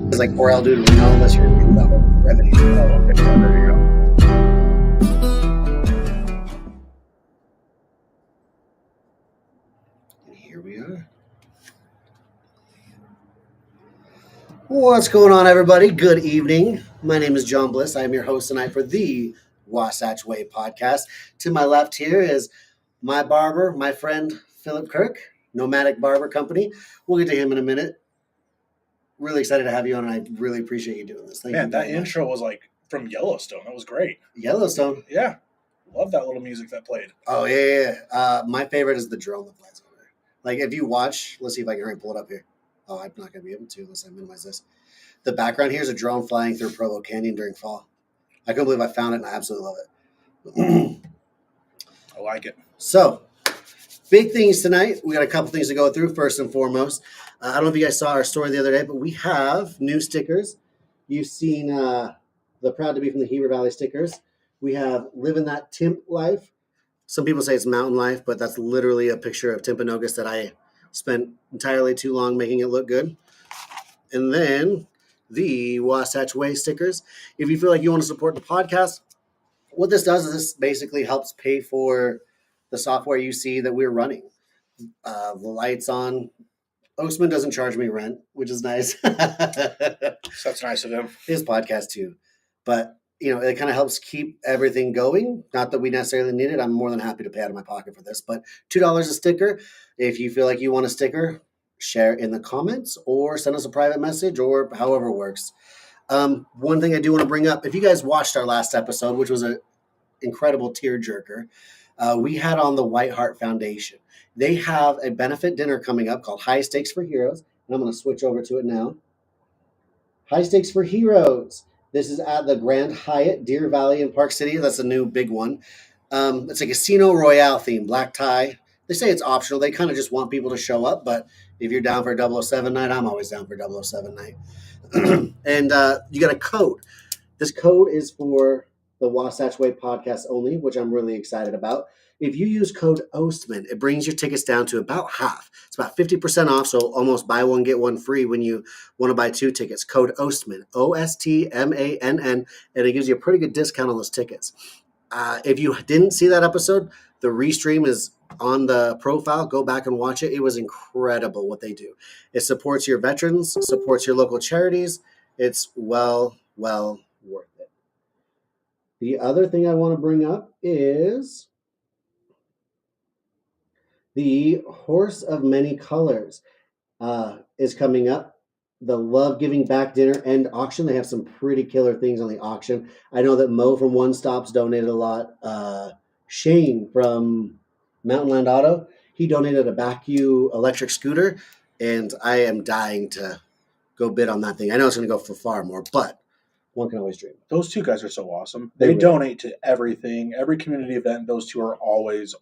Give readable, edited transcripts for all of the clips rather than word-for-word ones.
It's like 4L due to Reno unless you're in the whole remedy. Oh, okay. Oh, there you go. And here we are. What's going on, everybody? Good evening. My name is John Bliss. I am your host tonight for the Wasatch Way Podcast. To my left here is my barber, my friend, Phillip Kirk, Nomadic Barber Co. We'll get to him in a minute. Really excited to have you on, and I really appreciate you doing this. Thank you. That intro was like from Yellowstone. That was great. Yellowstone? Yeah. Love that little music that played. Oh, yeah. My favorite is the drone that flies over there. Like, if you watch, let's see if I can pull it up here. Oh, I'm not going to be able to unless I minimize this. The background here is a drone flying through Provo Canyon during fall. I couldn't believe I found it, and I absolutely love it. I like it. So, big things tonight. We got a couple things to go through. First and foremost, I don't know if you guys saw our story the other day, but we have new stickers. You've seen the Proud to Be from the Heber Valley stickers. We have Living That Timp Life. Some people say it's Mountain Life, but that's literally a picture of Timpanogos that I spent entirely too long making it look good. And then the Wasatch Way stickers. If you feel like you want to support the podcast, what this does is this basically helps pay for the software you see that we're running. The lights on. Oastman doesn't charge me rent, which is nice. That's nice of him. His podcast too. But, it kind of helps keep everything going. Not that we necessarily need it. I'm more than happy to pay out of my pocket for this. But $2 a sticker. If you feel like you want a sticker, share in the comments or send us a private message or however it works. One thing I do want to bring up, if you guys watched our last episode, which was an incredible tearjerker, we had on the White Heart Foundation. They have a benefit dinner coming up called High Stakes for Heroes. And I'm going to switch over to it now. High Stakes for Heroes. This is at the Grand Hyatt, Deer Valley in Park City. That's a new big one. It's a Casino Royale theme, black tie. They say it's optional. They kind of just want people to show up. But if you're down for a 007 night, I'm always down for a 007 night. And you got a code. This code is for the Wasatch Way Podcast only, which I'm really excited about. If you use code OASTMAN, it brings your tickets down to about half. It's about 50% off, so almost buy one, get one free when you want to buy 2 tickets. Code OASTMAN, OSTMANN, and it gives you a pretty good discount on those tickets. If you didn't see that episode, the restream is on the profile. Go back and watch it. It was incredible what they do. It supports your veterans, supports your local charities. It's well worth it. The other thing I want to bring up is the Horse of Many Colors is coming up. The Love Giving Back Dinner and auction. They have some pretty killer things on the auction. I know that Mo from One Stops donated a lot. Shane from Mountain Land Auto, he donated a Baku electric scooter, and I am dying to go bid on that thing. I know it's going to go for far more, but one can always dream. Those two guys are so awesome. They donate to everything, every community event. Those two are always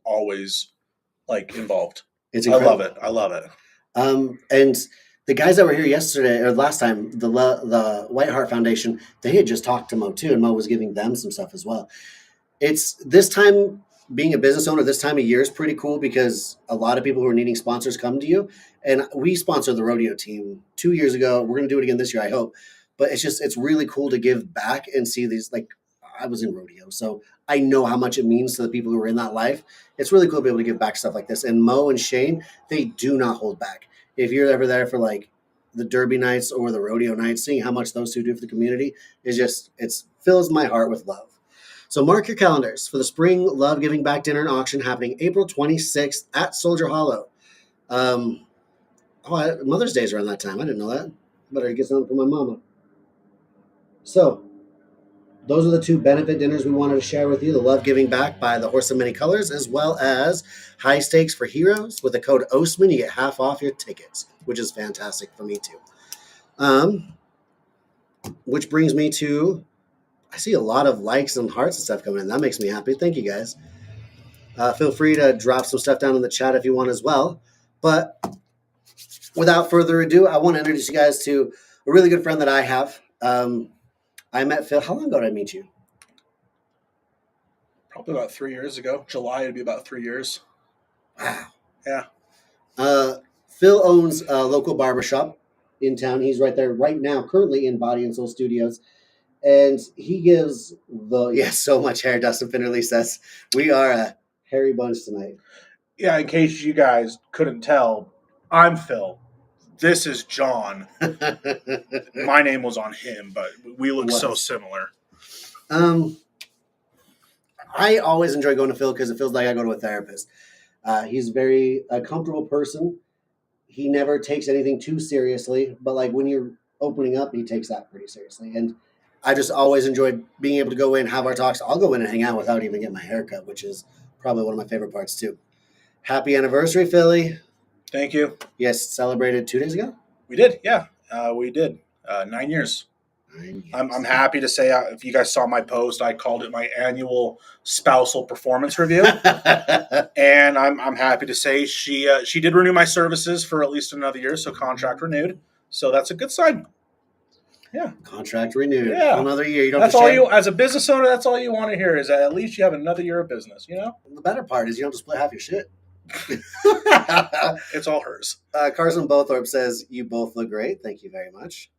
like involved. It's incredible. I love it. And the guys that were here yesterday or last time, the White Heart Foundation, they had just talked to Mo too, and Mo was giving them some stuff as well. It's this time, being a business owner this time of year is pretty cool because a lot of people who are needing sponsors come to you. And we sponsored the rodeo team 2 years ago. We're going to do it again this year, I hope. But it's really cool to give back and see these, like, I was in rodeo, so I know how much it means to the people who are in that life. It's really cool to be able to give back stuff like this. And Mo and Shane, they do not hold back. If you're ever there for like the Derby nights or the rodeo nights, seeing how much those two do for the community is it fills my heart with love. So mark your calendars for the Spring Love Giving Back Dinner and Auction happening April 26th at Soldier Hollow. Mother's Day's around that time. I didn't know that. Better get something for my mama. So those are the 2 benefit dinners we wanted to share with you. The Love Giving Back by the Horse of Many Colors, as well as High Stakes for Heroes. With the code OASTMAN, you get half off your tickets, which is fantastic for me too. Which brings me to, I see a lot of likes and hearts and stuff coming in. That makes me happy. Thank you, guys. Feel free to drop some stuff down in the chat if you want as well. But without further ado, I want to introduce you guys to a really good friend that I have. I met Phil. How long ago did I meet you? Probably about 3 years ago. July, it'd be about 3 years. Wow. Yeah. Phil owns a local barbershop in town. He's right there right now, currently in Body and Soul Studios. And he gives so much hair, Dustin Finnerly says. We are a hairy bunch tonight. Yeah, in case you guys couldn't tell, I'm Phil. This is John. My name was on him, but we look so similar. I always enjoy going to Phil because it feels like I go to a therapist. He's a comfortable person. He never takes anything too seriously, but like when you're opening up, he takes that pretty seriously. And I just always enjoyed being able to go in, have our talks. I'll go in and hang out without even getting my hair cut, which is probably one of my favorite parts too. Happy anniversary, Philly. Thank you. Yes, celebrated 2 days ago? We did, yeah. We did. 9 years. I'm happy to say, if you guys saw my post, I called it my annual spousal performance review. And I'm happy to say she did renew my services for at least another year, so contract renewed. So that's a good sign. Yeah. Contract renewed. Yeah. Another year. You don't that's all you, as a business owner, that's all you want to hear is that at least you have another year of business, you know? The better part is you don't have to split half your shit. It's all hers. Carson Bothorpe says, you both look great. Thank you very much.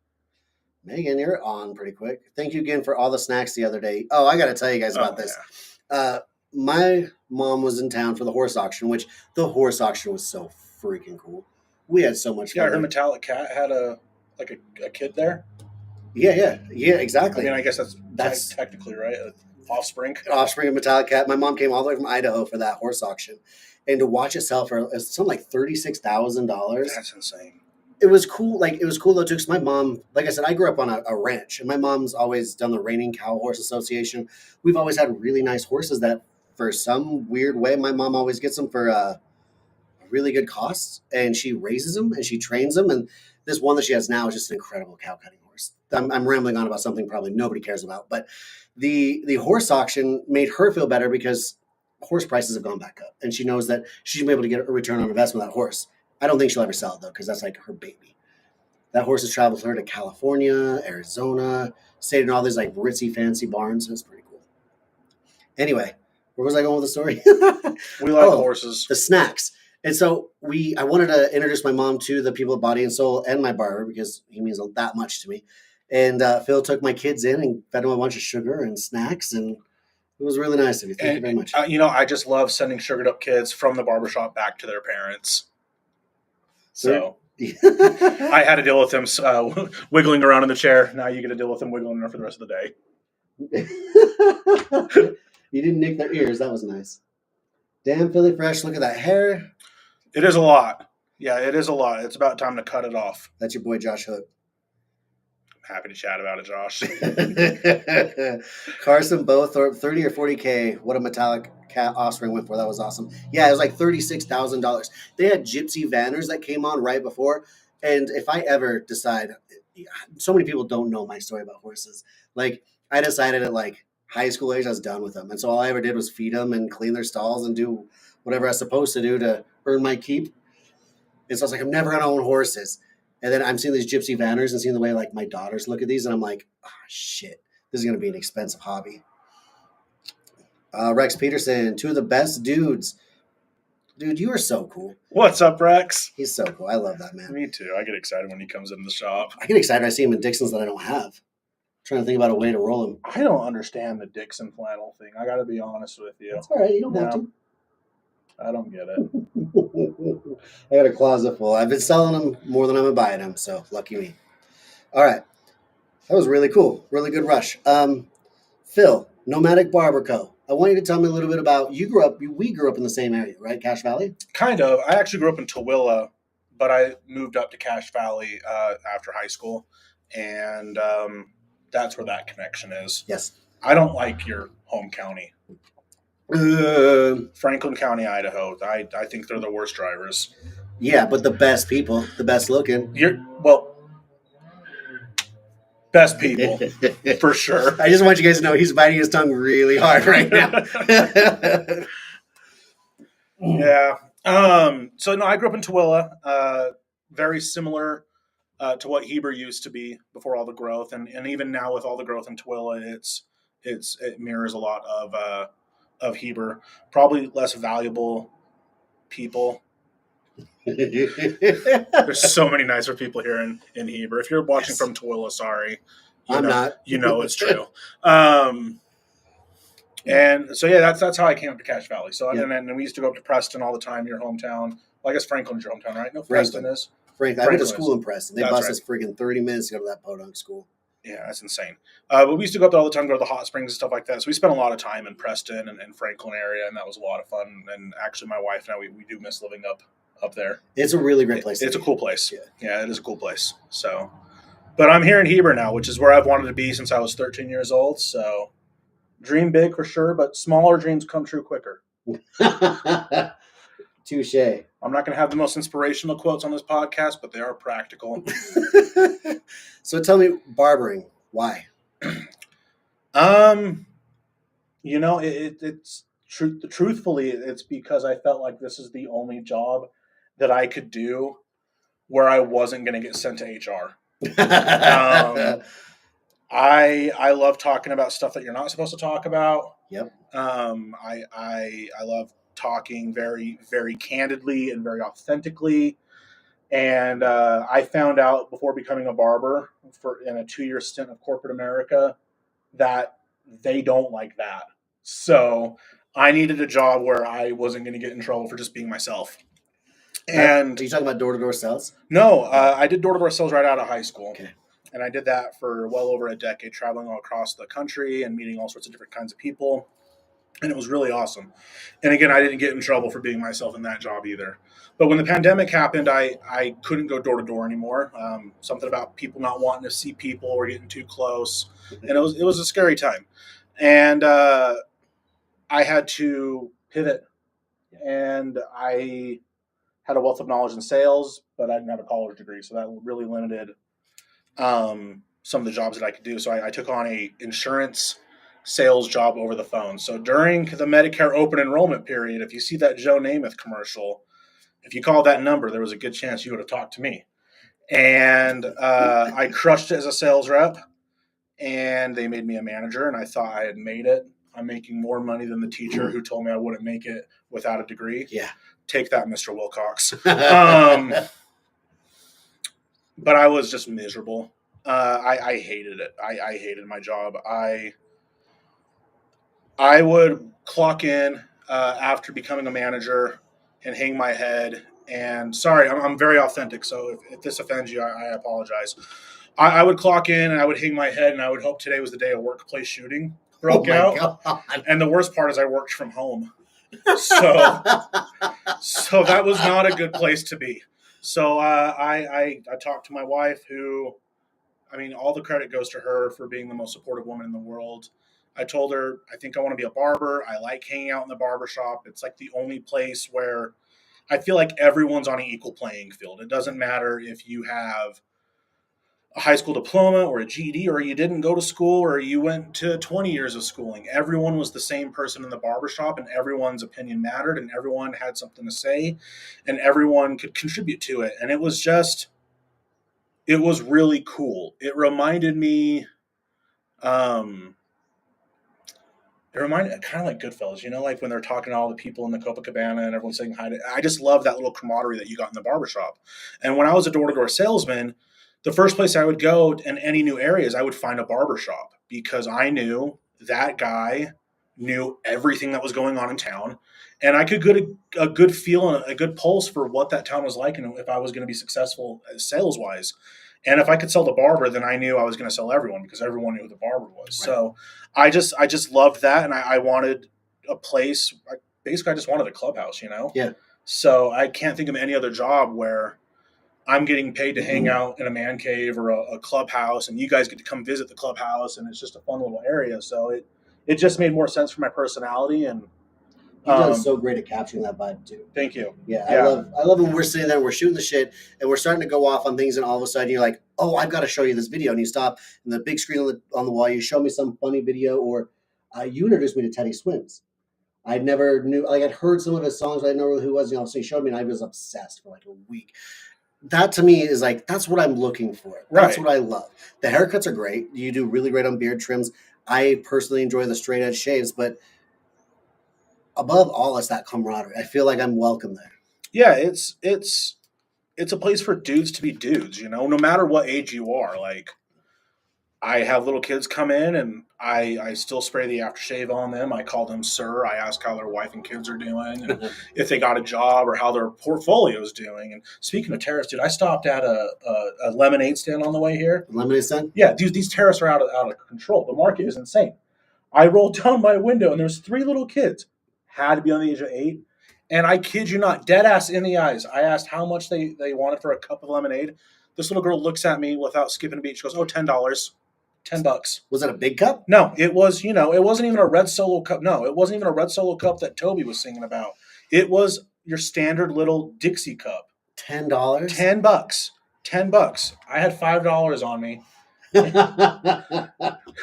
Megan, you're on pretty quick. Thank you again for all the snacks the other day. Oh, I got to tell you guys about this. Yeah. My mom was in town for the horse auction, which the horse auction was so freaking cool. We had so much fun. Yeah, her metallic cat had a kid there. Yeah, exactly. I mean, I guess that's technically right. Offspring of metallic cat. My mom came all the way from Idaho for that horse auction, and to watch it sell for something like $36,000. That's insane. It was cool. Like, it was cool though too, because my mom, like I said, I grew up on a ranch, and my mom's always done the Reining Cow Horse Association. We've always had really nice horses that, for some weird way, my mom always gets them for really good costs, and she raises them and she trains them. And this one that she has now is just an incredible cow cutting horse. I'm rambling on about something probably nobody cares about, but the horse auction made her feel better because horse prices have gone back up, and she knows that she's gonna be able to get a return on investment with that horse. I don't think she'll ever sell it, though, because that's like her baby. That horse has traveled with her to California, Arizona, stayed in all these like ritzy, fancy barns. It's pretty cool. Anyway, where was I going with the story? We like horses. The snacks. And so I wanted to introduce my mom to the people at Body and Soul and my barber because he means that much to me. And Phil took my kids in and fed them a bunch of sugar and snacks, and it was really nice of you. Thank you very much. I just love sending sugared up kids from the barbershop back to their parents. So I had to deal with them wiggling around in the chair. Now you get to deal with them wiggling around for the rest of the day. You didn't nick their ears. That was nice. Damn, Philly Fresh. Look at that hair. It is a lot. Yeah, it is a lot. It's about time to cut it off. That's your boy, Josh Hook. Happy to chat about it, Josh. Carson Bothorpe, 30 or 40K. What a metallic cat offspring went for. That was awesome. Yeah, it was like $36,000. They had Gypsy Vanners that came on right before. And if I ever decide, so many people don't know my story about horses. Like, I decided at like high school age, I was done with them. And so all I ever did was feed them and clean their stalls and do whatever I was supposed to do to earn my keep. And so I was like, I'm never going to own horses. And then I'm seeing these Gypsy Vanners and seeing the way like my daughters look at these, and I'm like, oh, shit, this is going to be an expensive hobby. Rex Peterson, 2 of the best dudes. Dude, you are so cool. What's up, Rex? He's so cool. I love that, man. Me too. I get excited when he comes in the shop. I get excited when I see him in Dixon's that I don't have. I'm trying to think about a way to roll him. I don't understand the Dixon flannel thing. I got to be honest with you. That's all right. You don't have to. I don't get it. I got a closet full. I've been selling them more than I've been buying them, so lucky me. All right. That was really cool. Really good rush. Phil, Nomadic Barber Co. I want you to tell me a little bit about, we grew up in the same area, right? Cache Valley? Kind of. I actually grew up in Tooele, but I moved up to Cache Valley after high school, and that's where that connection is. Yes. I don't like your home county. Franklin County, Idaho. I think they're the worst drivers. Yeah, but the best people, the best looking. Best people, for sure. I just want you guys to know he's biting his tongue really hard right now. Yeah. So, no, I grew up in Tooele, very similar to what Heber used to be before all the growth. And even now with all the growth in Tooele, it mirrors a lot of Heber. Probably less valuable people. There's so many nicer people here in Heber. If you're watching from Tooele, sorry. I'm not. You know it's true. And so, that's how I came up to Cache Valley. So, and then we used to go up to Preston all the time, your hometown. Well, I guess Franklin's your hometown, right? No, Preston is. Franklin. I went to school in Preston. They bus us freaking 30 minutes to go to that podunk school. Yeah, that's insane. But we used to go up there all the time, go to the hot springs and stuff like that. So we spent a lot of time in Preston and Franklin area, and that was a lot of fun. And actually, my wife and I, we do miss living up there. It's a really great place. It's a cool place. Yeah, it is a cool place. So, but I'm here in Heber now, which is where I've wanted to be since I was 13 years old. So, dream big for sure, but smaller dreams come true quicker. Touche. I'm not going to have the most inspirational quotes on this podcast, but they are practical. So tell me, barbering, why? It's truthfully, it's because I felt like this is the only job that I could do where I wasn't going to get sent to HR. I love talking about stuff that you're not supposed to talk about. Yep. I love talking very, very candidly and very authentically. And I found out before becoming a barber in a 2-year stint of corporate America that they don't like that. So I needed a job where I wasn't going to get in trouble for just being myself. And are you talking about door-to-door sales? No, I did door-to-door sales right out of high school. Okay. And I did that for well over a decade, traveling all across the country and meeting all sorts of different kinds of people. And it was really awesome. And again, I didn't get in trouble for being myself in that job either. But when the pandemic happened, I couldn't go door to door anymore. Something about people not wanting to see people or getting too close. And it was a scary time. And I had to pivot. And I had a wealth of knowledge in sales, but I didn't have a college degree. So that really limited some of the jobs that I could do. So I took on a insurance sales job over the phone. So during the Medicare open enrollment period, if you see that Joe Namath commercial, if you called that number, there was a good chance you would have talked to me. And I crushed it as a sales rep, and they made me a manager, and I thought I had made it. I'm making more money than the teacher who told me I wouldn't make it without a degree. Yeah. Take that, Mr. Wilcox. But I was just miserable. I hated it. I hated my job. I would clock in after becoming a manager and hang my head. And sorry, I'm very authentic, so if this offends you, I apologize. I would clock in and I would hang my head, and I would hope today was the day a workplace shooting broke out. God. And the worst part is I worked from home. So that was not a good place to be. So I talked to my wife, who, I mean, all the credit goes to her for being the most supportive woman in the world. I told her, I think I want to be a barber. I like hanging out in the barber shop. It's like the only place where I feel like everyone's on an equal playing field. It doesn't matter if you have a high school diploma or a GED, or you didn't go to school, or you went to 20 years of schooling. Everyone was the same person in the barbershop, and everyone's opinion mattered, and everyone had something to say, and everyone could contribute to it. And it was really cool. It reminded me, kind of like Goodfellas, like when they're talking to all the people in the Copacabana and everyone's saying hi to. I just love that little camaraderie that you got in the barbershop. And when I was a door-to-door salesman, the first place I would go in any new areas, I would find a barbershop, because I knew that guy knew everything that was going on in town, and I could get a good feel and a good pulse for what that town was like, and if I was going to be successful sales-wise. And if I could sell the barber, then I knew I was going to sell everyone, because everyone knew who the barber was. Right. So I just loved that, and I wanted a place. Basically, I just wanted a clubhouse, Yeah. So I can't think of any other job where I'm getting paid to hang out in a man cave or a clubhouse, and you guys get to come visit the clubhouse, and it's just a fun little area. So it just made more sense for my personality. And you've done so great at capturing that vibe too. Thank you. Yeah. I love when we're sitting there, we're shooting the shit, and we're starting to go off on things, and all of a sudden you're like, oh, I've got to show you this video, and you stop, and the big screen on the wall, you show me some funny video, or you introduced me to Teddy Swims. I never knew, like, I'd heard some of his songs, but I didn't know who he was, so he showed me, and I was obsessed for like a week. That to me is like, that's what I'm looking for. That's what I love. The haircuts are great. You do really great on beard trims. I personally enjoy the straight edge shaves, but above all, it's that camaraderie. I feel like I'm welcome there. Yeah, it's a place for dudes to be dudes, you know, no matter what age you are. Like, I have little kids come in and I still spray the aftershave on them. I call them sir. I ask how their wife and kids are doing and if they got a job or how their portfolio is doing. And speaking of terrace, dude, I stopped at a lemonade stand on the way here. Lemonade stand? Yeah, these terraces are out of control. The market is insane. I rolled down my window and there's 3 little kids. Had to be on the age of 8. And I kid you not, dead ass in the eyes. I asked how much they wanted for a cup of lemonade. This little girl looks at me without skipping a beat. She goes, "Oh, $10. $10." Was it a big cup? No, it was, it wasn't even a red Solo cup. No, it wasn't even a red Solo cup that Toby was singing about. It was your standard little Dixie cup. $10? $10. $10. I had $5 on me.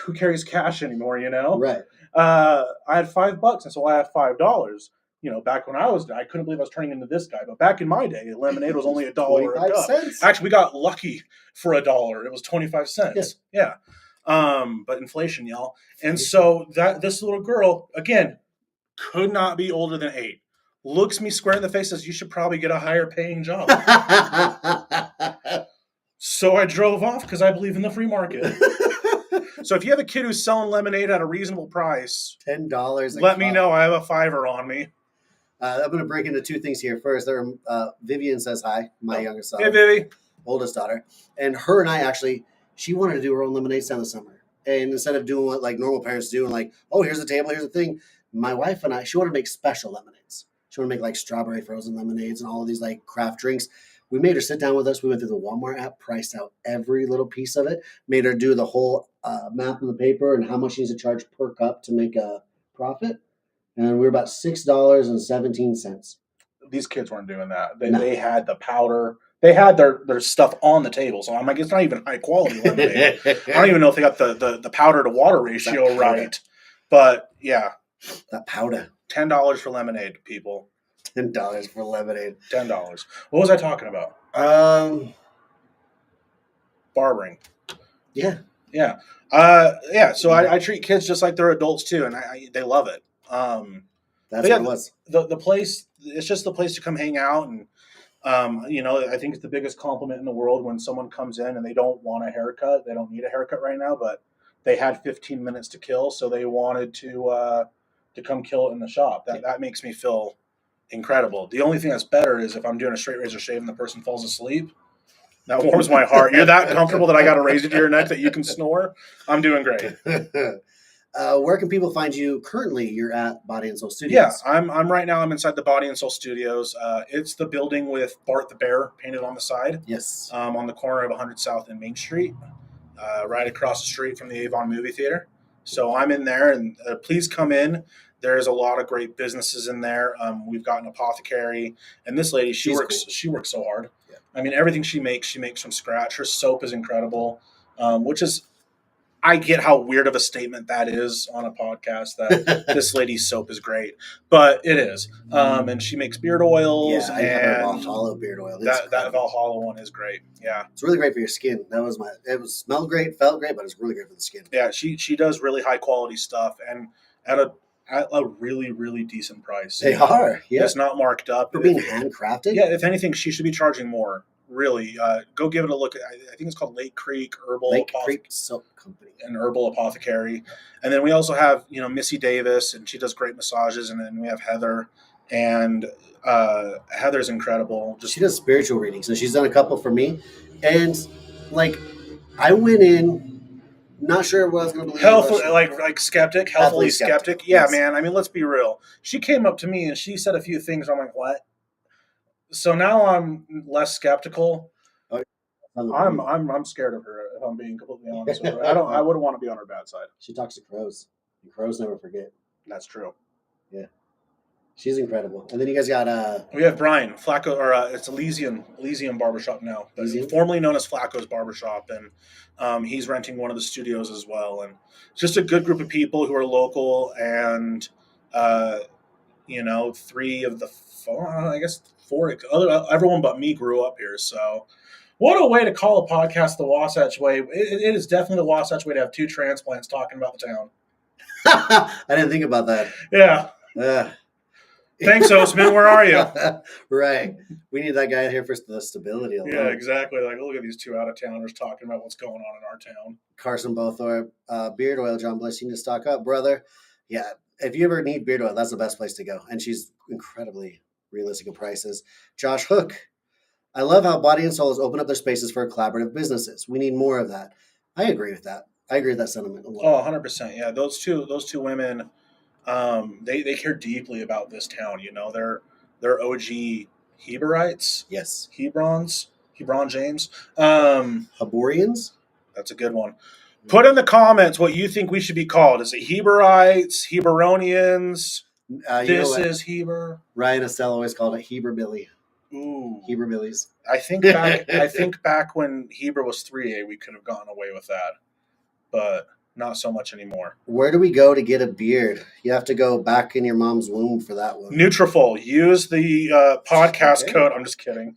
Who carries cash anymore, Right. I had $5, and so I had $5. Back when I couldn't believe I was turning into this guy. But back in my day, lemonade was only $1 a cup. Cents. Actually, we got lucky for $1. It was 25 cents. Yeah. But inflation, y'all. And so this little girl, again, could not be older than 8. Looks me square in the face, says, "You should probably get a higher paying job." So I drove off because I believe in the free market. So if you have a kid who's selling lemonade at a reasonable price, $10. Let me know. I have a $5 on me. I'm going to break into 2 things here. First, Vivian says hi, my youngest daughter. Hey, Vivi. Oldest daughter. And her and I actually, she wanted to do her own lemonade stand this summer. And instead of doing what like normal parents do, and like, oh, here's the table, here's the thing, my wife and I, she wanted to make special lemonades. She wanted to make like strawberry frozen lemonades and all of these like craft drinks. We made her sit down with us. We went through the Walmart app, priced out every little piece of it, made her do the whole map on the paper and how much she needs to charge per cup to make a profit. And we were about $6.17. These kids weren't doing that. They had the powder. They had their stuff on the table. So I'm like, it's not even high quality lemonade. I don't even know if they got the powder to water ratio right. But yeah. That powder. $10 for lemonade, people. $10 for lemonade. $10. What was I talking about? Barbering. Yeah. Yeah. So I treat kids just like they're adults too, and they love it. That's what it was. The place, it's just the place to come hang out. And, I think it's the biggest compliment in the world when someone comes in and they don't want a haircut. They don't need a haircut right now, but they had 15 minutes to kill. So they wanted to come kill it in the shop. That makes me feel incredible. The only thing that's better is if I'm doing a straight razor shave and the person falls asleep. That warms my heart. You're that comfortable that I got a razor to your neck that you can snore. I'm doing great. Where can people find you currently? You're at Body and Soul Studios. Yeah, I'm right now. I'm inside the Body and Soul Studios. It's the building with Bart the Bear painted on the side. Yes. On the corner of 100 South and Main Street, right across the street from the Avon Movie Theater. So I'm in there, and please come in. There's a lot of great businesses in there. We've got an apothecary, and this lady, she works so hard. Yeah. I mean, everything she makes from scratch. Her soap is incredible, which is, I get how weird of a statement that is on a podcast that this lady's soap is great, but it is. And she makes beard oils. Yeah, I have a Valhalla beard oil. That Valhalla one is great. Yeah, it's really great for your skin. It smelled great, felt great, but it's really great for the skin. Yeah, she does really high quality stuff and at a really, really decent price. They are. Yeah, it's not marked up for being handcrafted. Yeah, if anything, she should be charging more. Really, go give it a look. I think it's called Lake Creek Soap Company and Herbal Apothecary. And then we also have Missy Davis, and she does great massages. And then we have Heather, and Heather's incredible. She does spiritual readings, so she's done a couple for me. And I went in not sure what I was going to believe. Like skeptic, healthily skeptic. Yeah, yes. Man. I mean, let's be real. She came up to me and she said a few things. I'm like, what? So now I'm less skeptical. I'm scared of her, if I'm being completely honest with her. I wouldn't want to be on her bad side. She talks to crows, and crows never forget. That's true. Yeah, she's incredible. And then you guys got we have Brian Flacco, or it's Elysium Barbershop now, but formerly known as Flacco's Barbershop, and he's renting one of the studios as well. And it's just a good group of people who are local, and 3 of the 4, I guess 4, everyone but me grew up here. So what a way to call a podcast the Wasatch Way. It is definitely the Wasatch Way to have 2 transplants talking about the town. I didn't think about that. Yeah. Thanks, Osman. Where are you? Right. We need that guy here for the stability alone. Yeah, exactly. Like, look at these two out-of-towners talking about what's going on in our town. Carson Bothorpe, beard oil, John Bliss, you need to stock up, brother. Yeah, if you ever need beard oil, that's the best place to go. And she's incredibly realistic in prices. Josh Hook, I love how Body and Soul has opened up their spaces for collaborative businesses. We need more of that. I agree with that. I agree with that sentiment a lot. Oh, 100%. Yeah, those two women, they care deeply about this town. You know, they're OG Heberites. Yes. Hebron James. Haborians? That's a good one. Put in the comments what you think we should be called. Is it Heberites, Heberonians? This is Heber. Ryan Estelle always called it Heber Billy. Ooh. Heber Billies. I think back when Heber was 3A, we could have gotten away with that. But not so much anymore. Where do we go to get a beard? You have to go back in your mom's womb for that one. Nutrafol. Use the podcast code. I'm just kidding.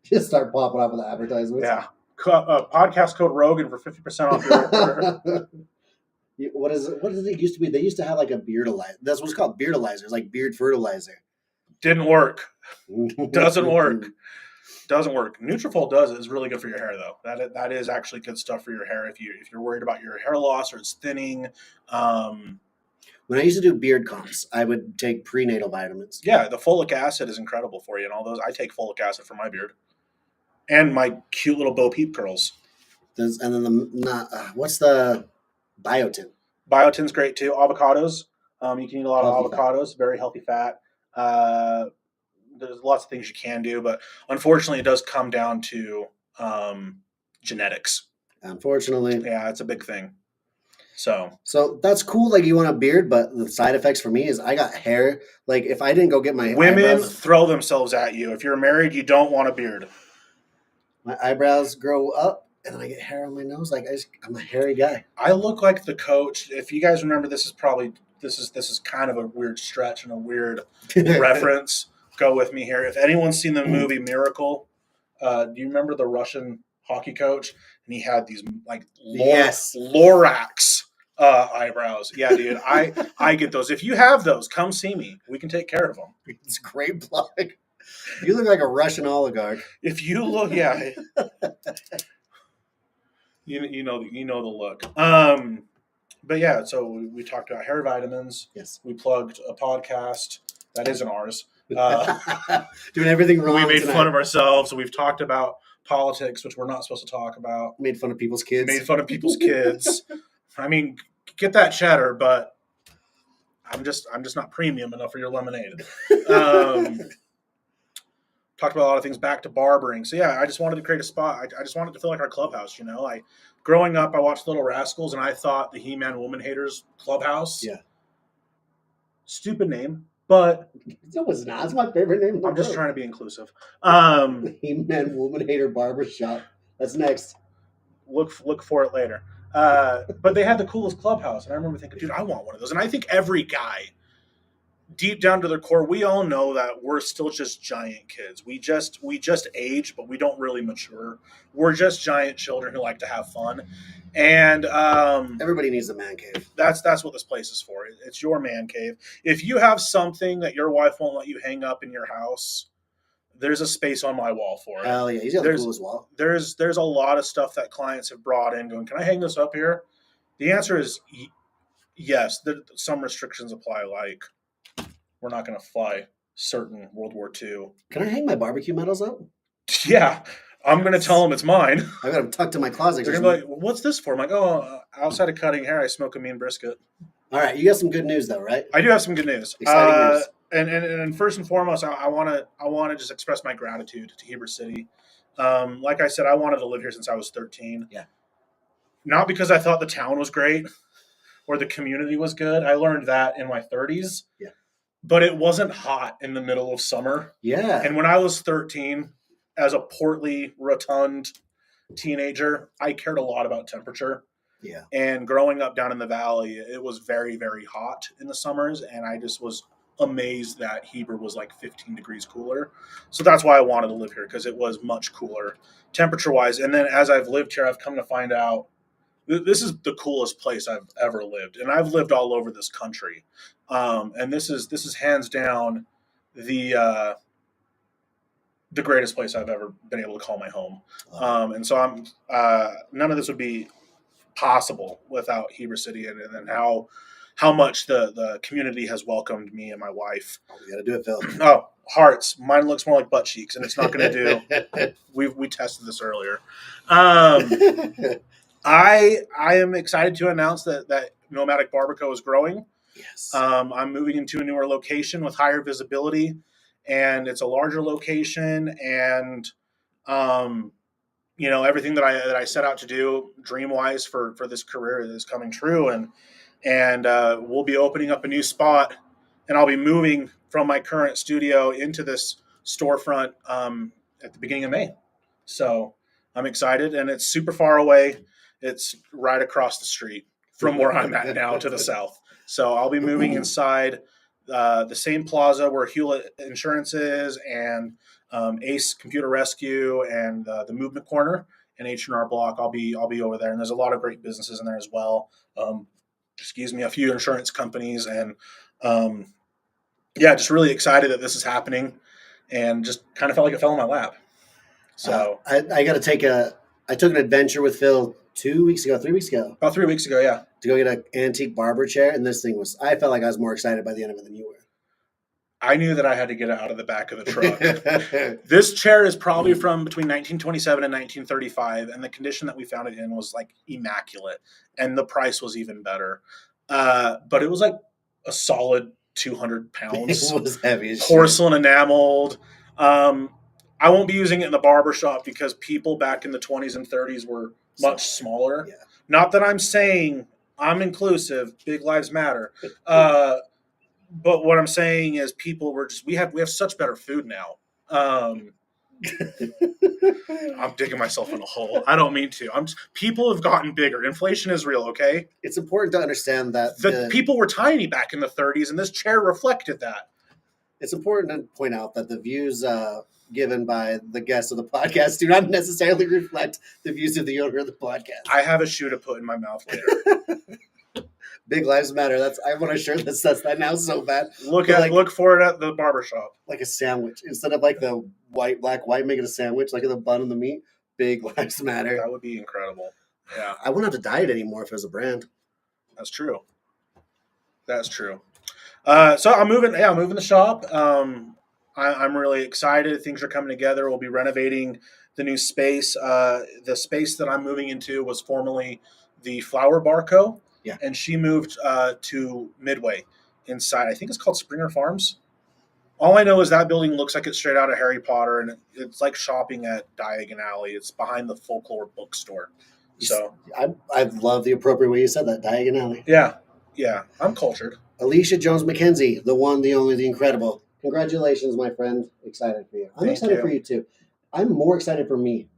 Just start popping up with the advertisements. Yeah. Podcast code Rogan for 50% off your order. What is it used to be? They used to have like a beardalizer. That's what it's called, beardalizer. It's like beard fertilizer. Didn't work. Doesn't work. Doesn't work. Nutrafol does it. It's really good for your hair, though. That is actually good stuff for your hair if you're worried about your hair loss or it's thinning. When I used to do beard comps, I would take prenatal vitamins. Yeah, the folic acid is incredible for you, and all those. I take folic acid for my beard and my cute little Bo Peep curls. And then what's the biotin? Biotin's great too. Avocados. You can eat a lot of avocados. Fat. Very healthy fat. There's lots of things you can do, but unfortunately, it does come down to genetics. Unfortunately, yeah, it's a big thing. So that's cool. Like you want a beard, but the side effects for me is I got hair. Like if I didn't go get my women throw themselves at you. If you're married, you don't want a beard. My eyebrows grow up, and then I get hair on my nose. Like I'm a hairy guy. I look like the coach. If you guys remember, this is kind of a weird stretch and a weird reference. Go with me here. If anyone's seen the movie Miracle, do you remember the Russian hockey coach? And he had these like Lorax eyebrows. Yeah, dude, I get those. If you have those, come see me. We can take care of them. It's a great plug. You look like a Russian oligarch. If you look, yeah, you know the look. But yeah, so we talked about hair vitamins. Yes, we plugged a podcast that isn't ours. Doing everything wrong. We made fun of ourselves. We've talked about politics, which we're not supposed to talk about. Made fun of people's kids. I mean, get that cheddar, but I'm just not premium enough for your lemonade. Talked about a lot of things back to barbering. So yeah, I just wanted to create a spot. I just wanted to feel like our clubhouse, you know. Growing up, I watched Little Rascals, and I thought the He-Man Woman Haters Clubhouse. Yeah. Stupid name. But no, it's not. It's my favorite name. I'm just trying to be inclusive. He-Man Woman Hater Barbershop. That's next. Look for it later. But they had the coolest clubhouse, and I remember thinking, dude, I want one of those. And I think every guy, deep down to their core, we all know that we're still just giant kids. We just age, but we don't really mature. We're just giant children who like to have fun. And everybody needs a man cave. That's what this place is for. It's your man cave. If you have something that your wife won't let you hang up in your house, there's a space on my wall for it. Hell yeah, he's got the coolest wall. There's a lot of stuff that clients have brought in going, can I hang this up here? The answer is yes. Some restrictions apply, like we're not going to fly certain World War II. Can I hang my barbecue medals up? Yeah. I'm going to tell them it's mine. I got them tucked in my closet. They're going to be like, what's this for? I'm like, outside of cutting hair, I smoke a mean brisket. All right. You got some good news, though, right? I do have some good news. Exciting news. And first and foremost, I want to just express my gratitude to Heber City. Like I said, I wanted to live here since I was 13. Yeah. Not because I thought the town was great or the community was good. I learned that in my 30s. Yeah. But it wasn't hot in the middle of summer. Yeah. And when I was 13, as a portly, rotund teenager, I cared a lot about temperature. Yeah. And growing up down in the valley, it was very, very hot in the summers, and I just was amazed that Heber was like 15 degrees cooler. So that's why I wanted to live here, because it was much cooler temperature-wise. And then as I've lived here, I've come to find out this is the coolest place I've ever lived. And I've lived all over this country. And this is hands down the greatest place I've ever been able to call my home. And so I'm none of this would be possible without Heber City, and then how much the community has welcomed me and my wife. You got to do it, Phil. Oh, hearts. Mine looks more like butt cheeks, and it's not going to do. We tested this earlier. I am excited to announce that Nomadic Barber Co is growing. Yes. I'm moving into a newer location with higher visibility, and it's a larger location, and everything that I set out to do dream wise for this career is coming true, and we'll be opening up a new spot, and I'll be moving from my current studio into this storefront at the beginning of May. So I'm excited, and it's super far away. It's right across the street from where I'm at now to the south. So I'll be moving inside the same plaza where Hewlett Insurance is, and Ace Computer Rescue, and the Movement Corner and H&R Block. I'll be over there, and there's a lot of great businesses in there as well. A few insurance companies, and just really excited that this is happening, and just kind of felt like it fell in my lap. So I got to I took an adventure with Phil 3 weeks ago, about 3 weeks ago, yeah, to go get an antique barber chair, and this thing I felt like I was more excited by the end of it than you were. I knew that I had to get it out of the back of the truck. This chair is probably from between 1927 and 1935, and the condition that we found it in was like immaculate, and the price was even better. But it was like a solid 200 pounds. It was heavy as porcelain enameled. I won't be using it in the barber shop because people back in the 20s and 30s were much smaller. Yeah. Not that I'm saying I'm inclusive, big lives matter. But what I'm saying is people were we have such better food now. I'm digging myself in a hole. I don't mean to. People have gotten bigger. Inflation is real, okay? It's important to understand that the people were tiny back in the 30s, and this chair reflected that. It's important to point out that the views given by the guests of the podcast do not necessarily reflect the views of the owner of the podcast. I have a shoe to put in my mouth later. Big lives matter. I want a shirt that says that now so bad. Look for it at the barbershop. Like a sandwich. Instead of like the black white, make it a sandwich, like the bun and the meat. Big lives matter. That would be incredible. Yeah. I wouldn't have to diet anymore if it was a brand. That's true. That's true. So I'm moving the shop. I'm really excited. Things are coming together. We'll be renovating the new space. The space that I'm moving into was formerly the Flower Bar Co. Yeah. And she moved to Midway inside. I think it's called Springer Farms. All I know is that building looks like it's straight out of Harry Potter, and it's like shopping at Diagon Alley. It's behind the Folklore bookstore. So I love the appropriate way you said that, Diagon Alley. Yeah. I'm cultured. Alicia Jones McKenzie, the one, the only, the incredible. Congratulations, my friend. Excited for you. I'm excited for you too. I'm more excited for me.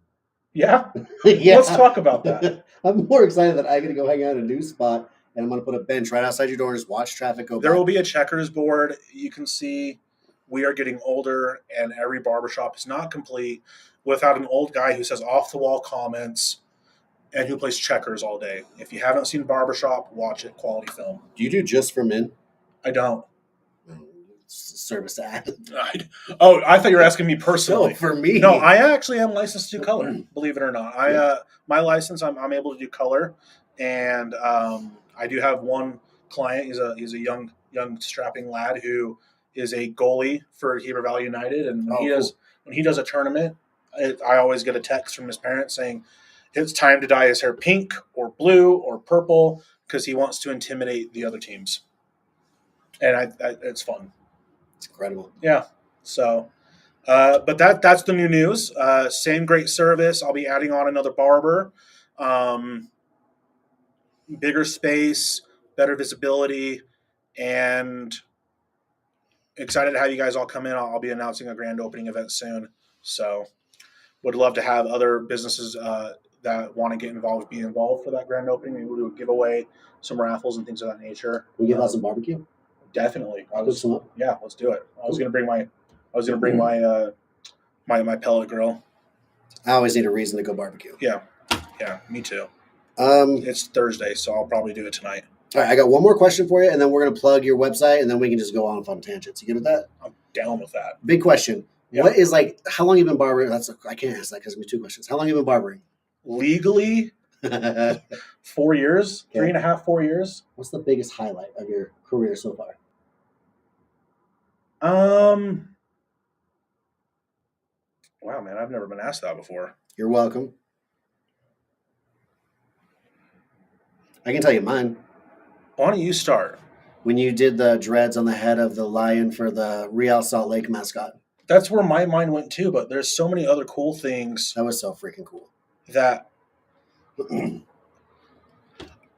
Yeah? Yeah. Let's talk about that. I'm more excited that I get to go hang out at a new spot, and I'm going to put a bench right outside your door and just watch traffic go by. There will be a checkers board. You can see we are getting older, and every barbershop is not complete without an old guy who says off-the-wall comments and who plays checkers all day. If you haven't seen Barbershop, watch it. Quality film. Do you do just for men? I don't. Service ad. I thought you were asking me personally. No, for me. No, I actually am licensed to do color, believe it or not. My license, I'm able to do color, and I do have one client. He's a young strapping lad who is a goalie for Heber Valley United, and when he does a tournament, I always get a text from his parents saying it's time to dye his hair pink or blue or purple because he wants to intimidate the other teams, and it's fun. It's incredible. Yeah. So, but that's the new news. Same great service. I'll be adding on another barber, bigger space, better visibility, and excited to have you guys all come in. I'll be announcing a grand opening event soon. So would love to have other businesses that want to get involved be involved for that grand opening. Maybe we'll do a giveaway, some raffles and things of that nature. We give out some barbecue? Definitely. Yeah, let's do it. I was gonna bring my pellet grill. I always need a reason to go barbecue. Yeah, me too. It's Thursday, so I'll probably do it tonight. All right, I got one more question for you, and then we're going to plug your website, and then we can just go on fun tangents. You good with that? I'm down with that. Big question. Yeah. What is how long you been barbering? I can't ask that because it's 2 questions. How long you been barbering? Legally, 4 years, Okay. 3.5, 4 years. What's the biggest highlight of your career so far? Wow, man, I've never been asked that before. You're welcome. I can tell you mine. Why don't you start? When you did the dreads on the head of the lion for the Real Salt Lake mascot. That's where my mind went too, but there's so many other cool things. That was so freaking cool. That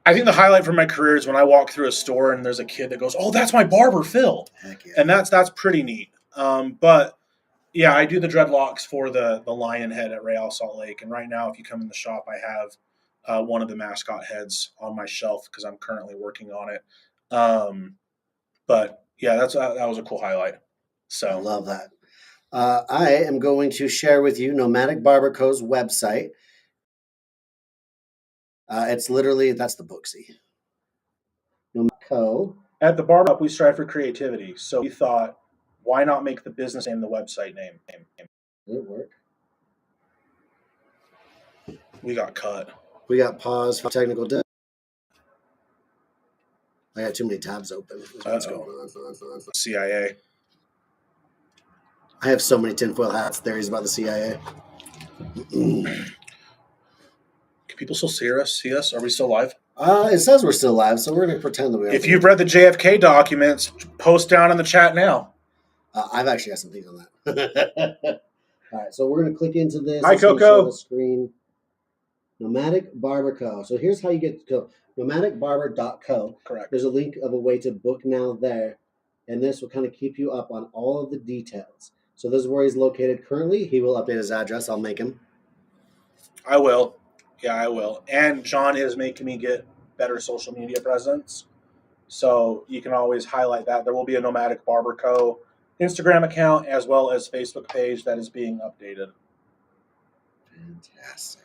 I think the highlight for my career is when I walk through a store and there's a kid that goes, "Oh, that's my barber, Phil." Heck yeah. And that's pretty neat. But yeah, I do the dreadlocks for the lion head at Real Salt Lake. And right now, if you come in the shop, I have one of the mascot heads on my shelf because I'm currently working on it. But yeah, that was a cool highlight. So I love that. I am going to share with you Nomadic Barber Co.'s website. It's literally, that's the booksy. Nomadic Co. At the barber shop, we strive for creativity. So we thought, why not make the business name the website name? Did it work? We got cut. We got paused for technical debt. I got too many tabs open. What's going on? CIA. I have so many tinfoil hats theories about the CIA. Can people still see us? Are we still live? It says we're still live, so we're going to pretend that we are. If you've read the JFK documents, post down in the chat now. I've actually got some things on that. All right, so we're going to click into this. Hi, Coco. The screen. Nomadic Barber Co. So here's how you get to go. NomadicBarber.co. Correct. There's a link of a way to book now there, and this will kind of keep you up on all of the details. So this is where he's located currently. He will update his address. I'll make him. I will. Yeah, I will. And John is making me get better social media presence. So you can always highlight that. There will be a Nomadic Barber Co. Instagram account as well as Facebook page that is being updated. Fantastic.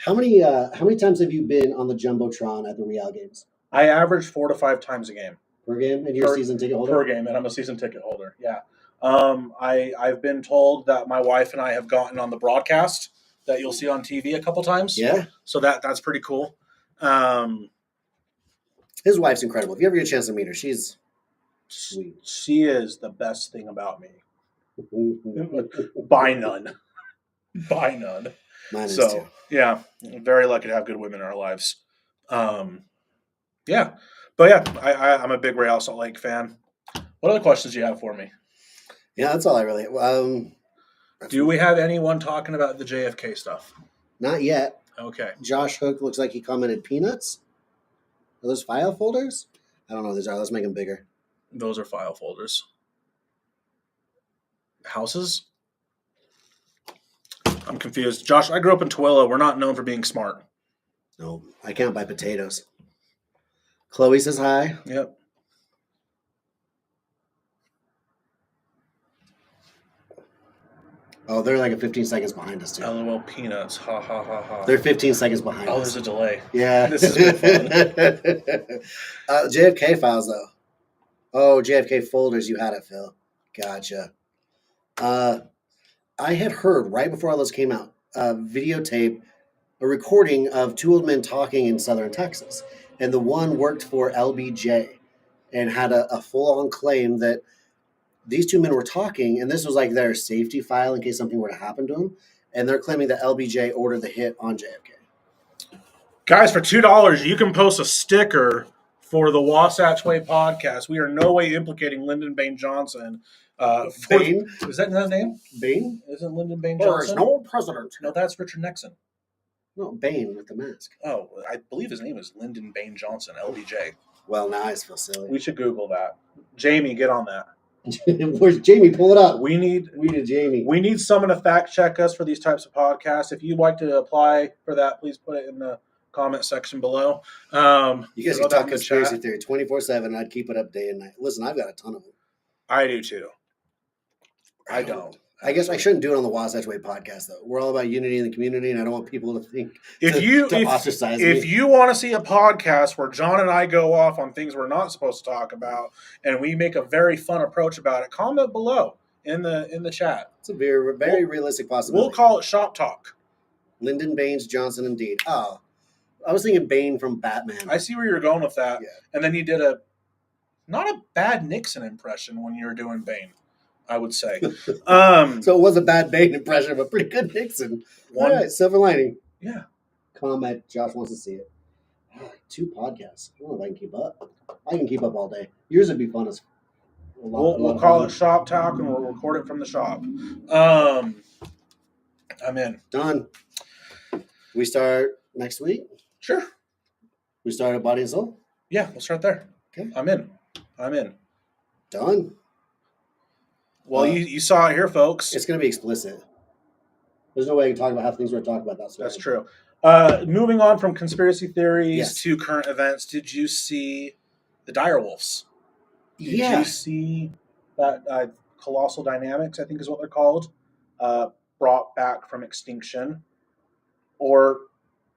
How many times have you been on the Jumbotron at the Real games? I average 4 to 5 times a game. Per game? And you're a season ticket holder? Per game, and I'm a season ticket holder, yeah. I've been told that my wife and I have gotten on the broadcast that you'll see on TV a couple times. Yeah. So that's pretty cool. His wife's incredible. If you ever get a chance to meet her, she's sweet. She is the best thing about me. By none. By none. Mine is so, too. Yeah, very lucky to have good women in our lives. Yeah. But yeah, I'm a big Real Salt Lake fan. What other questions do you have for me? Yeah, that's all I really. Do we have anyone talking about the JFK stuff? Not yet. Okay. Josh Hook looks like he commented peanuts. Are those file folders? I don't know what these are. Let's make them bigger. Those are file folders. Houses? I'm confused. Josh, I grew up in Tooele. We're not known for being smart. No, I can't buy potatoes. Chloe says hi. Yep. Oh, they're like 15 seconds behind us, too. LOL peanuts. Ha, ha, ha, ha. They're 15 seconds behind us. Oh, there's a delay. Yeah. This has been fun. JFK files, though. Oh, JFK folders. You had it, Phil. Gotcha. I had heard right before all those came out, videotape, a recording of two old men talking in southern Texas. And the one worked for LBJ and had a full-on claim that these two men were talking, and this was like their safety file in case something were to happen to them. And they're claiming that LBJ ordered the hit on JFK. Guys, for $2, you can post a sticker for the Wasatch Way Podcast. We are no way implicating Lyndon Baines Johnson. Bain? Is that his name? Bain? Isn't Lyndon Baines There is Johnson? no president. No, that's Richard Nixon. No, Bain with the mask. Oh, I believe his name is Lyndon Baines Johnson, LBJ. Well, now I just feel silly. We should Google that. Jamie, get on that. Where's Jamie? Pull it up. We need Jamie. We need someone to fact check us for these types of podcasts. If you'd like to apply for that, please put it in the comment section below. You guys can talk conspiracy theory 24/7. I'd keep it up day and night. Listen, I've got a ton of them. I do too. I don't. I guess I shouldn't do it on the Wasatch Way podcast, though. We're all about unity in the community, and I don't want people to think to ostracize me. If you want to see a podcast where John and I go off on things we're not supposed to talk about, and we make a very fun approach about it, comment below in the chat. It's a very realistic possibility. We'll call it Shop Talk. Lyndon Baines Johnson, indeed. Oh, I was thinking Bane from Batman. I see where you're going with that. Yeah. And then you did not a bad Nixon impression when you were doing Bane, I would say. So it was a bad Bane impression, but pretty good Nixon. All right, silver lining. Yeah. Comment. Josh wants to see it. 2 podcasts. I don't know if I can keep up. I can keep up all day. Yours would be fun as We'll call it Shop Talk, and we'll record it from the shop. I'm in. Done. We start next week? Sure. We start at Body and Soul? Yeah, we'll start there. Okay. I'm in. Done. Well, you saw it here, folks. It's going to be explicit. There's no way I can talk about half things we're talking about. That's true. Moving on from conspiracy theories to current events, did you see the dire wolves? Did you see that Colossal Dynamics, I think is what they're called, brought back from extinction? Or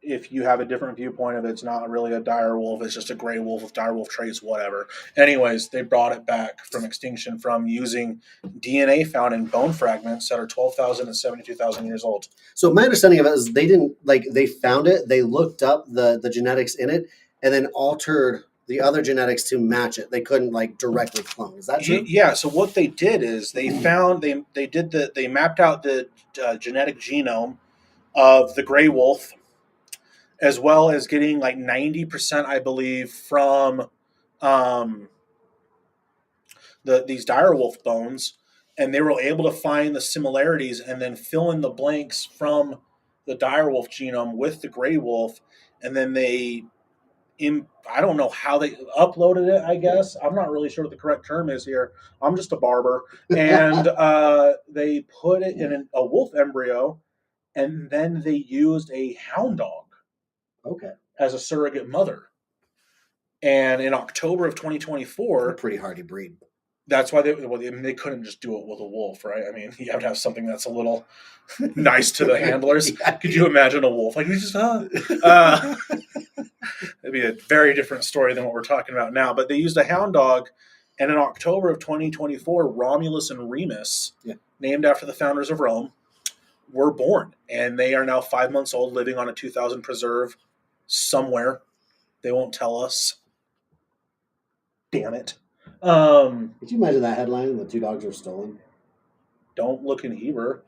if you have a different viewpoint of it's not really a dire wolf, it's just a gray wolf with dire wolf traits, whatever. Anyways, they brought it back from extinction from using DNA found in bone fragments that are 12,000 and 72,000 years old. So my understanding of it is they found it, they looked up the genetics in it, and then altered the other genetics to match it. They couldn't directly clone. Is that true? Yeah. So what they did is they mapped out the genetic genome of the gray wolf, as well as getting 90%, I believe, from these dire wolf bones, and they were able to find the similarities and then fill in the blanks from the dire wolf genome with the gray wolf, and then I don't know how they uploaded it, I guess. I'm not really sure what the correct term is here. I'm just a barber. And they put it in a wolf embryo, and then they used a hound dog as a surrogate mother. And in October of 2024... a pretty hardy breed. That's why they couldn't just do it with a wolf, right? I mean, you have to have something that's a little nice to the handlers. Yeah. Could you imagine a wolf? It'd be a very different story than what we're talking about now. But they used a hound dog, and in October of 2024, Romulus and Remus, named after the founders of Rome, were born. And they are now 5 months old, living on a 2000 preserve somewhere. They won't tell us. Damn it. Could you imagine that headline? The 2 dogs are stolen. Don't look in Heber.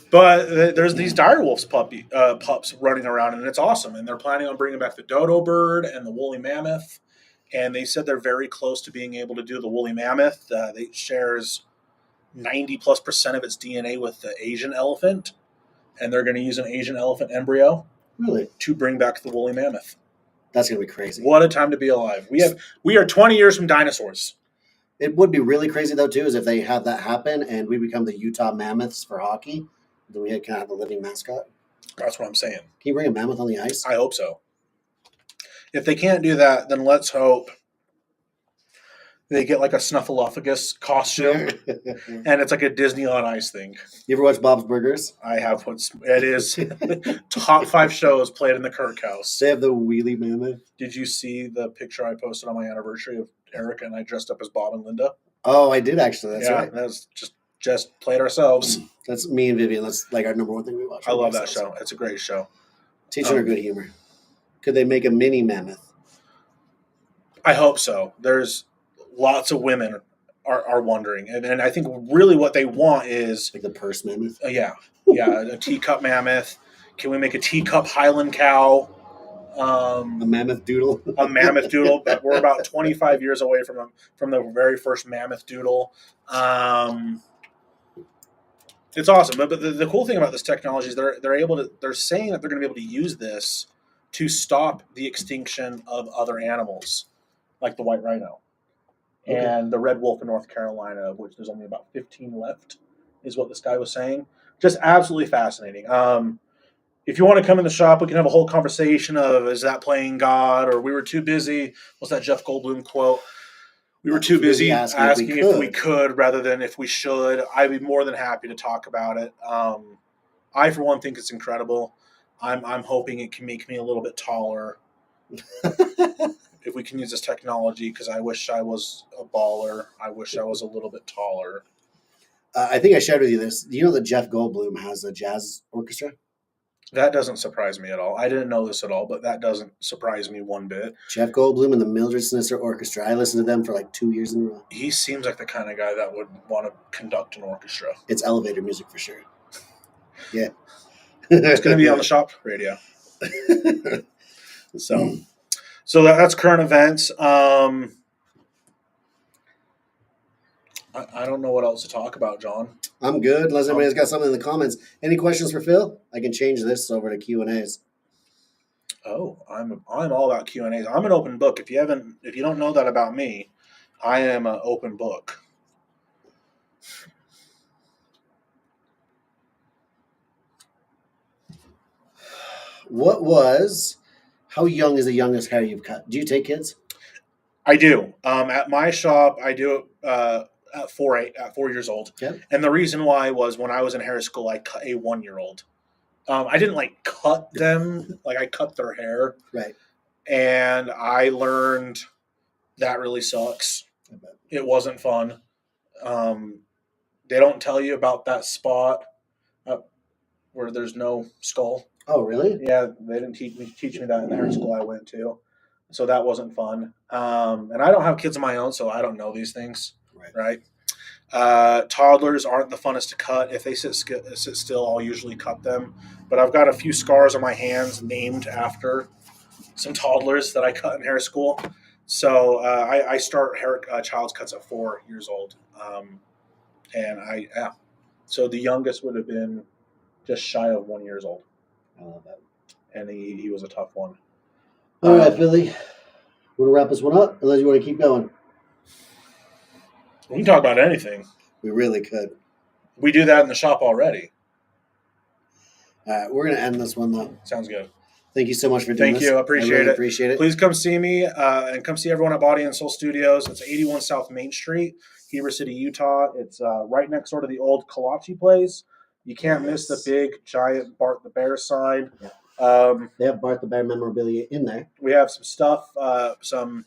But there's these direwolves pups running around, and it's awesome. And they're planning on bringing back the dodo bird and the woolly mammoth. And they said they're very close to being able to do the woolly mammoth. It shares 90+% of its DNA with the Asian elephant, and they're going to use an Asian elephant embryo to bring back the woolly mammoth. That's going to be crazy. What a time to be alive. We are 20 years from dinosaurs. It would be really crazy, though, too, is if they have that happen and we become the Utah Mammoths for hockey. Then we kind of have a living mascot. That's what I'm saying. Can you bring a mammoth on the ice? I hope so. If they can't do that, then let's hope they get a Snuffleupagus costume, and it's like a Disney on Ice thing. You ever watch Bob's Burgers? I have. It is top 5 shows played in the Kirk house. They have the wheelie mammoth. Did you see the picture I posted on my anniversary of Erica and I dressed up as Bob and Linda? Oh, I did actually. That's right. That's just played ourselves. That's me and Vivian. That's our number 1 thing we watch. I love that show. It's a great show. Teaching her good humor. Could they make a mini mammoth? I hope so. There's lots of women are wondering, and I think really what they want is the purse mammoth. A teacup mammoth. Can we make a teacup Highland cow? A mammoth doodle. A mammoth doodle, but we're about 25 years away from the very first mammoth doodle. It's awesome, but the cool thing about this technology is they're saying that they're going to be able to use this to stop the extinction of other animals, like the white rhino. And the red wolf in North Carolina, of which there's only about 15 left, is what this guy was saying. Just absolutely fascinating. If you want to come in the shop, we can have a whole conversation of, is that playing God, or we were too busy? What's that Jeff Goldblum quote? We were too busy asking if we could rather than if we should. I'd be more than happy to talk about it. I, for one, think it's incredible. I'm hoping it can make me a little bit taller if we can use this technology, because I wish I was a baller. I wish I was a little bit taller. I think I shared with you this. Do you know that Jeff Goldblum has a jazz orchestra? That doesn't surprise me at all. I didn't know this at all, but that doesn't surprise me one bit. Jeff Goldblum and the Mildred Snisser Orchestra. I listened to them for like 2 years in a row. He seems like the kind of guy that would want to conduct an orchestra. It's elevator music for sure. Yeah. It's going to be on the shop radio. So that's current events. I don't know what else to talk about, John. I'm good, unless anybody's got something in the comments. Any questions for Phil? I can change this over to Q&As. Oh, I'm all about Q&As. I'm an open book. If you don't know that about me, I am an open book. How young is the youngest hair you've cut? Do you take kids? I do. At my shop, I do it at 4 years old. Okay. And the reason why was when I was in hair school, I cut a 1-year-old. I didn't cut them, I cut their hair. Right. And I learned that really sucks. It wasn't fun. They don't tell you about that spot where there's no skull. Oh, really? Yeah, they didn't teach me that in the hair school I went to. So that wasn't fun. And I don't have kids of my own, so I don't know these things. Right? Toddlers aren't the funnest to cut. If they sit still, I'll usually cut them. But I've got a few scars on my hands named after some toddlers that I cut in hair school. So I start child's cuts at 4 years old. So the youngest would have been just shy of 1 year old. I love that. And he was a tough one. All right, Philly. Want to wrap this one up, unless you want to keep going? We can talk about anything. We really could. We do that in the shop already. All right, we're going to end this one, though. Sounds good. Thank you so much for doing this. Thank you. I appreciate it. Appreciate it. Please come see me and come see everyone at Body and Soul Studios. It's 81 South Main Street, Heber City, Utah. It's right next door to the old Kolache place. You can't miss the big, giant Bart the Bear sign. Yeah. They have Bart the Bear memorabilia in there. We have some stuff, some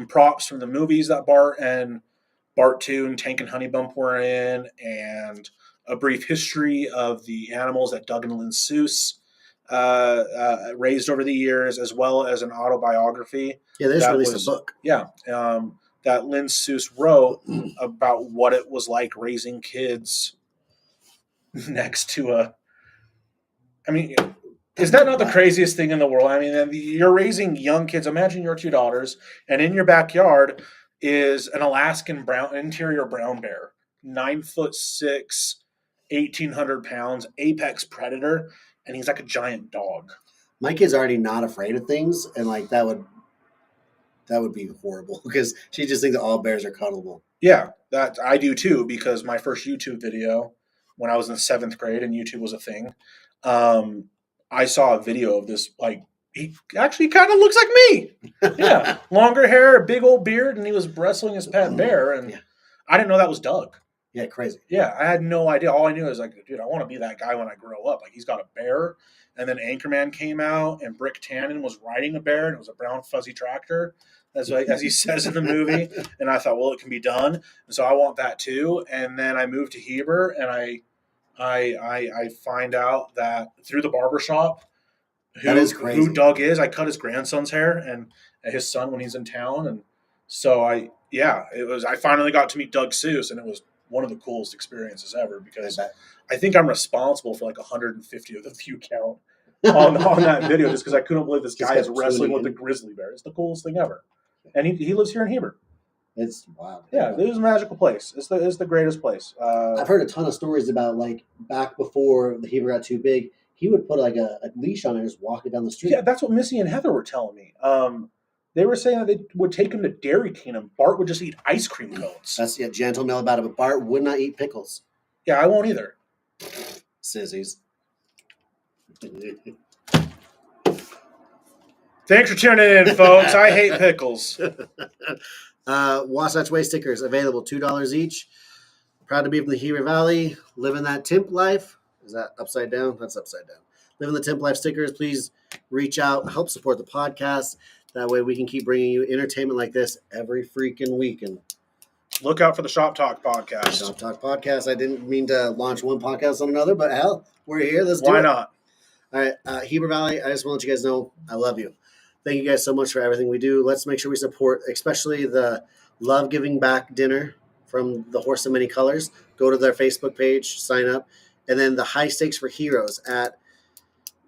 props from the movies that Bart and Bart 2 and Tank and Honey Bump were in, and a brief history of the animals that Doug and Lynn Seuss raised over the years, as well as an autobiography. Yeah, they just released a book. Yeah, that Lynn Seuss wrote about what it was like raising kids next to is that not the craziest thing in the world? I mean, you're raising young kids. Imagine your 2 daughters, and in your backyard is an Alaskan interior brown bear, 9'6", 1,800 pounds, apex predator, and he's like a giant dog. My kid's already not afraid of things, and that would be horrible because she just thinks that all bears are cuddleable. Yeah, that I do too, because my first YouTube video when I was in 7th grade and YouTube was a thing, I saw a video of this, he actually kind of looks like me. Yeah, longer hair, a big old beard, and he was wrestling his pet bear, and I didn't know that was Doug. Yeah, crazy. Yeah, I had no idea. All I knew is dude, I want to be that guy when I grow up. He's got a bear, and then Anchorman came out, and Brick Tannen was riding a bear, and it was a brown fuzzy tractor, as he says in the movie. And I thought, well, it can be done, and so I want that too. And then I moved to Heber, and I find out that through the barbershop who Doug is. I cut his grandson's hair and his son when he's in town, and so I finally got to meet Doug Seuss, and it was one of the coolest experiences ever, because I think I'm responsible for 150 of the view count on that video, just because I couldn't believe this guy is wrestling with the grizzly bear. It's the coolest thing ever, and he lives here in Heber. It's wild. Yeah, it is a magical place. It's the greatest place. I've heard a ton of stories about back before the Heber got too big, he would put a leash on it and just walk it down the street. Yeah, that's what Missy and Heather were telling me. They were saying that they would take him to Dairy King and Bart would just eat ice cream cones. That's gentle mail about it, but Bart would not eat pickles. Yeah, I won't either. Sissies. Thanks for tuning in, folks. I hate pickles. Wasatch Way stickers available, $2 each. Proud to be from the Gila Valley. Living that Timp life. Is that upside down? That's upside down. Living the Timp life stickers. Please reach out. Help support the podcast. That way we can keep bringing you entertainment like this every freaking weekend. Look out for the Shop Talk podcast. Shop Talk podcast. I didn't mean to launch one podcast on another, but hell, we're here. Let's do it. Why not? All right, Heber Valley, I just want to let you guys know I love you. Thank you guys so much for everything we do. Let's make sure we support, especially the Love Giving Back dinner from the Horse of Many Colors. Go to their Facebook page, sign up. And then the High Stakes for Heroes at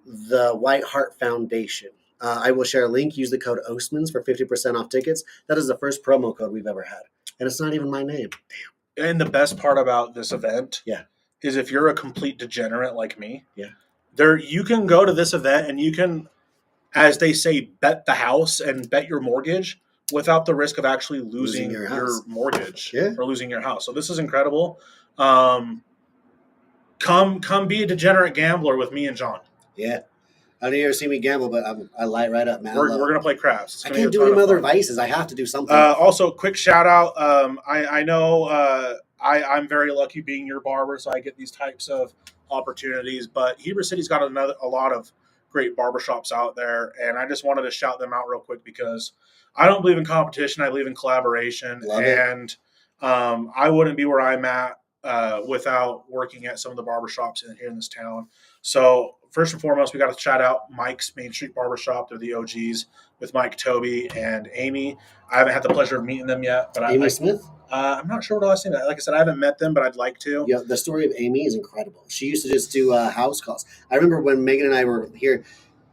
the White Heart Foundation. I will share a link. Use the code OSMANS for 50% off tickets. That is the first promo code we've ever had. And it's not even my name. Damn. And the best part about this event is if you're a complete degenerate like me, you can go to this event and you can, as they say, bet the house and bet your mortgage without the risk of actually losing your mortgage or losing your house. So this is incredible. Come be a degenerate gambler with me and John. Yeah. I don't ever see me gamble, but I light right up, man. We're going to play craps. I can't do any other vices. I have to do something. Also, quick shout out. I know I'm very lucky being your barber, so I get these types of opportunities. But Heber City's got a lot of great barbershops out there, and I just wanted to shout them out real quick because I don't believe in competition. I believe in collaboration. I wouldn't be where I'm at without working at some of the barbershops here in this town. So first and foremost, we got to shout out Mike's Main Street Barbershop. They're the OGs with Mike, Toby, and Amy. I haven't had the pleasure of meeting them yet. But Amy Smith? I'm not sure what last name. Like I said, I haven't met them, but I'd like to. Yeah, the story of Amy is incredible. She used to just do house calls. I remember when Megan and I were here,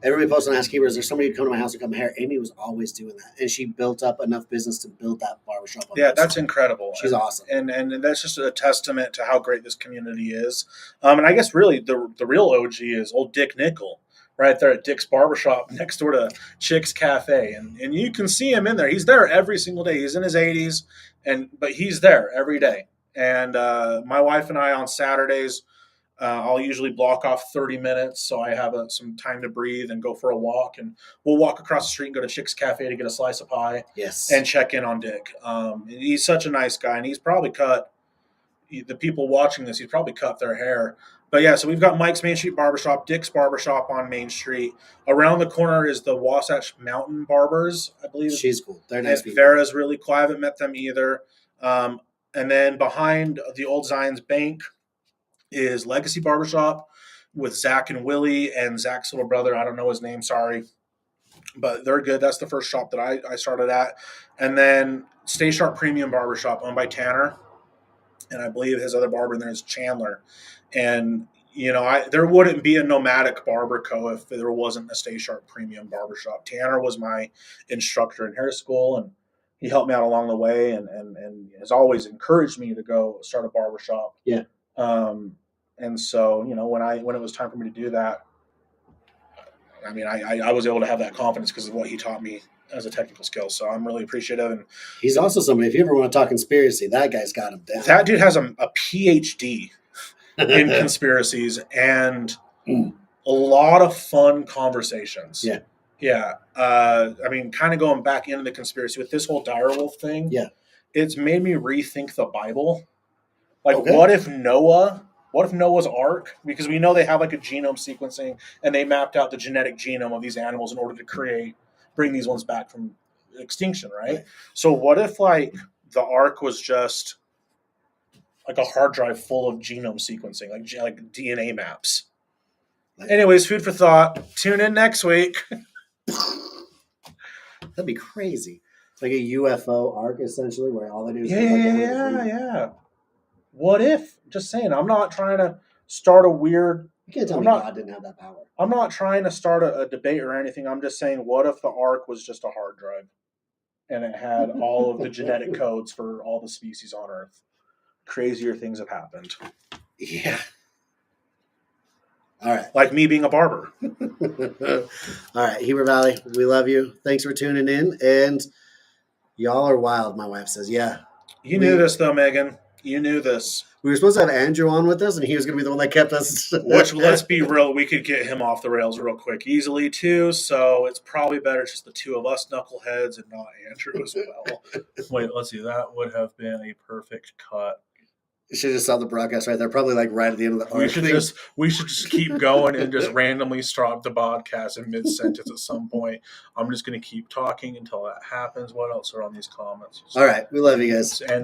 everybody posted on Ask Heber, is there somebody who'd come to my house and cut my hair? Amy was always doing that. And she built up enough business to build that barbershop. That's incredible. She's awesome. And that's just a testament to how great this community is. And I guess really the real OG is old Dick Nickel right there at Dick's Barbershop next door to Chick's Cafe. And you can see him in there. He's there every single day. He's in his 80s, but he's there every day. And my wife and I on Saturdays, I'll usually block off 30 minutes so I have some time to breathe and go for a walk. And we'll walk across the street and go to Chick's Cafe to get a slice of pie. Yes. And check in on Dick. He's such a nice guy, and he's probably cut the people watching this. He's probably cut their hair. But yeah, so we've got Mike's Main Street Barbershop, Dick's Barbershop on Main Street. Around the corner is the Wasatch Mountain Barbers, I believe. She's cool. They're nice people. Vera's really cool. I haven't met them either. And then behind the old Zion's Bank is Legacy Barbershop with Zach and Willie and Zach's little brother. I don't know his name, sorry. But they're good. That's the first shop that I started at. And then Stay Sharp Premium Barbershop owned by Tanner. And I believe his other barber in there is Chandler. And, there wouldn't be a Nomadic Barber Co. if there wasn't a Stay Sharp Premium Barbershop. Tanner was my instructor in hair school, and he helped me out along the way and has always encouraged me to go start a barbershop. Yeah. And so, when it was time for me to do that, I mean, I was able to have that confidence because of what he taught me as a technical skill. So I'm really appreciative. And he's also somebody, if you ever want to talk conspiracy, that guy's got him down. That dude has a PhD in conspiracies and a lot of fun conversations. Yeah. Yeah. I mean, kind of going back into the conspiracy with this whole direwolf thing. Yeah. It's made me rethink the Bible. Like, what if Noah's Ark, because we know they have like a genome sequencing and they mapped out the genetic genome of these animals in order to bring these ones back from extinction, right? So what if like the Ark was just like a hard drive full of genome sequencing, like DNA maps? Anyways, food for thought. Tune in next week. That'd be crazy. It's like a UFO Ark, essentially, where all they do is... Yeah. What if? Just saying, I'm not trying to start a weird... You can't tell me God didn't have that power. I'm not trying to start a debate or anything. I'm just saying, what if the Ark was just a hard drive and it had all of the genetic codes for all the species on Earth? Crazier things have happened. Yeah. All right. Like me being a barber. All right, Heber Valley, we love you. Thanks for tuning in. And y'all are wild, my wife says. Yeah. You knew this, though, Megan. You knew this. We were supposed to have Andrew on with us, and he was going to be the one that kept us. Which, let's be real, we could get him off the rails real quick easily, too. So it's probably better just the two of us knuckleheads and not Andrew as well. Wait, let's see. That would have been a perfect cut. You should have just saw the broadcast right there, probably like right at the end of the We should just keep going and just randomly stop the podcast in mid-sentence at some point. I'm just going to keep talking until that happens. What else are on these comments? All right. We love you guys. And